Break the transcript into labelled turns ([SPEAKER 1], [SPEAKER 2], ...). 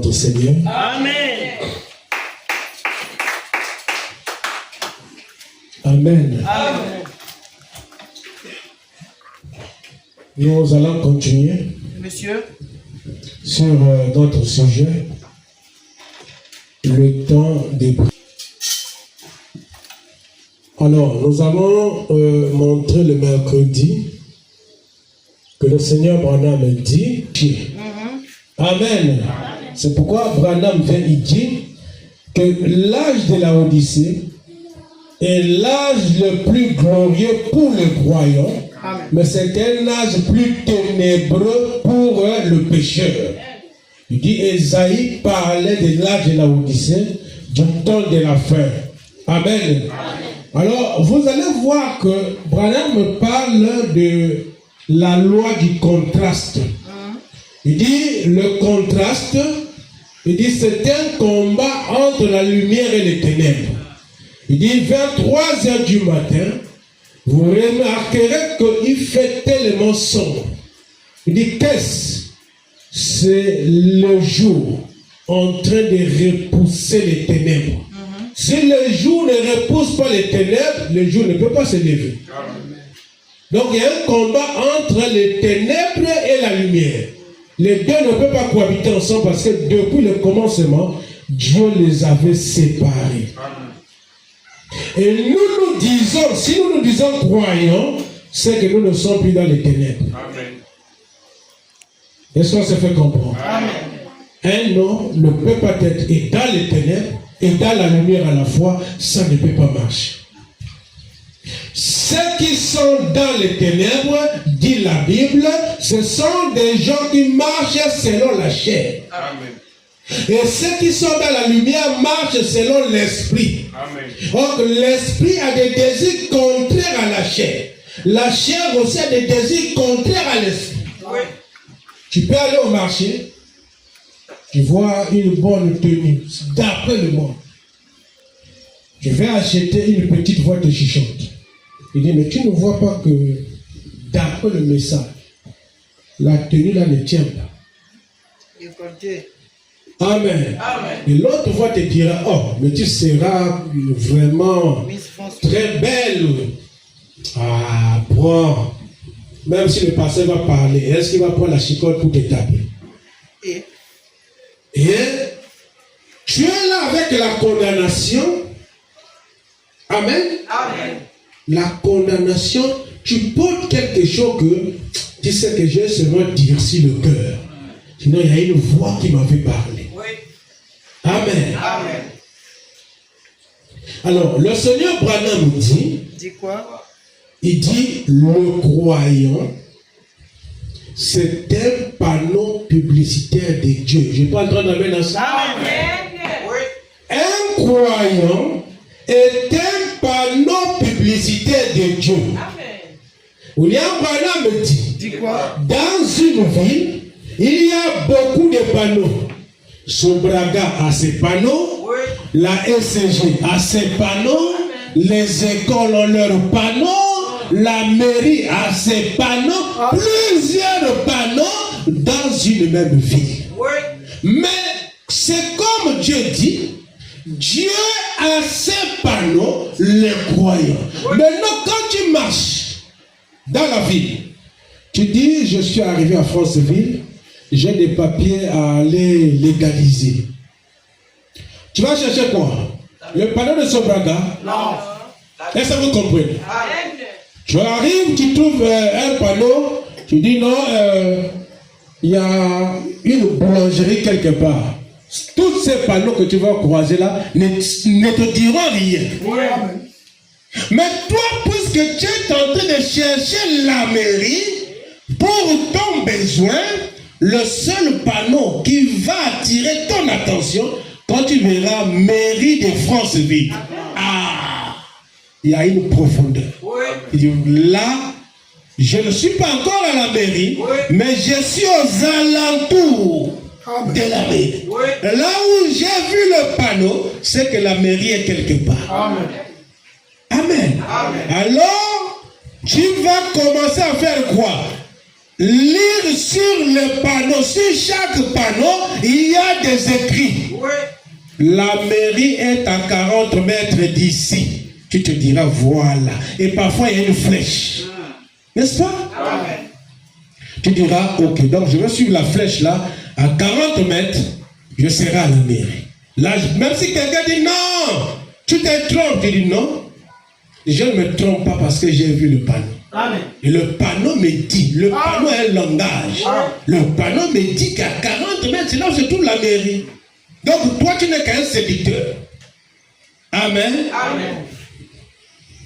[SPEAKER 1] Notre Seigneur.
[SPEAKER 2] Amen.
[SPEAKER 1] Amen.
[SPEAKER 2] Amen.
[SPEAKER 1] Nous allons continuer
[SPEAKER 2] Monsieur,
[SPEAKER 1] sur notre sujet, le temps des prières. Alors, nous avons montré le mercredi que le Seigneur Branham dit Amen. C'est pourquoi Branham vient y dire que l'âge de la Odyssée est l'âge le plus glorieux pour les croyants, mais c'est un âge plus ténébreux pour le pécheur. Il dit Ésaïe parlait de l'âge de la Odyssée, du temps de la fin. Amen. Alors, vous allez voir que Branham parle de la loi du contraste. Il dit le contraste, il dit c'est un combat entre la lumière et les ténèbres. Il dit vers 3 heures du matin, vous remarquerez qu'il fait tellement sombre. Il dit qu'est-ce? C'est le jour en train de repousser les ténèbres. Si le jour ne repousse pas les ténèbres, le jour ne peut pas se lever. Donc il y a un combat entre les ténèbres et la lumière. Les deux ne peuvent pas cohabiter ensemble parce que depuis le commencement, Dieu les avait séparés. Et nous disons, si nous disons croyants, c'est que nous ne sommes plus dans les ténèbres. Est-ce qu'on se fait comprendre? Un homme ne peut pas être et dans les ténèbres et dans la lumière à la fois, ça ne peut pas marcher. Ceux qui sont dans les ténèbres, dit la Bible, ce sont des gens qui marchent selon la chair. Amen. Et ceux qui sont dans la lumière marchent selon l'esprit. Donc l'esprit a des désirs contraires à la chair. La chair aussi a des désirs contraires à l'esprit. Oui. Tu peux aller au marché, tu vois une bonne tenue, d'après le monde. Je vais acheter une petite boîte de chichotte. Il dit, mais tu ne vois pas que d'après le message, la tenue là ne tient pas. Amen. Amen. Et l'autre voix te dira, oh, mais tu seras vraiment très belle. Ah, bon. Même si le pasteur va parler, est-ce qu'il va prendre la chicotte pour te taper? Et tu es là avec la condamnation. Amen. Amen. La condamnation, tu portes quelque chose que tu sais que j'ai seulement durci le cœur. Sinon, il y a une voix qui m'avait parlé. Oui. Amen. Amen. Alors, le Seigneur Branham dit quoi? Il dit le croyant, c'est un panneau publicitaire de Dieu. Je parle en train d'amener dans ça. Amen. Oui. Un croyant est un panneau publicitaire de Dieu. Amen. William Branham me dit quoi? Dans une ville, il y a beaucoup de panneaux. Sobraga a ses panneaux, oui. La SCG a ses panneaux, amen. Les écoles ont leurs panneaux, la mairie a ses panneaux, plusieurs panneaux dans une même ville. Oui. Mais c'est comme Dieu dit, Dieu a ses panneaux, les croyants. Oui. Maintenant, quand tu marches dans la ville, tu dis, je suis arrivé à Franceville, j'ai des papiers à aller légaliser. Tu vas chercher quoi? Le panneau de Sobraga? Non. Est-ce que vous comprenez? Tu arrives, tu trouves un panneau, tu dis non, il y a une boulangerie quelque part. Tous ces panneaux que tu vas croiser là ne te diront rien. Oui. Mais toi, puisque tu es en train de chercher la mairie pour ton besoin, le seul panneau qui va attirer ton attention, quand tu verras mairie de Franceville, il y a une profondeur. Oui. Là, je ne suis pas encore à la mairie, oui. Mais je suis aux alentours de la mairie. Oui. Là où j'ai vu le panneau, c'est que la mairie est quelque part. Amen. Amen. Amen. Alors, tu vas commencer à faire quoi? lire sur le panneau, sur chaque panneau, il y a des écrits. Oui. La mairie est à 40 mètres d'ici. Tu te diras, voilà. Et parfois, il y a une flèche. N'est-ce pas? Amen. Tu diras, ok, donc je vais suivre la flèche là, à 40 mètres, je serai à la mairie. Là, même si quelqu'un dit non, tu te trompes, tu dis non. Je ne me trompe pas parce que j'ai vu le panneau. Amen. Et le panneau me dit, le panneau est un langage. Amen. Le panneau me dit qu'à 40 mètres, c'est là où se trouve la mairie. Donc toi, tu n'es qu'un séducteur. Amen. Amen.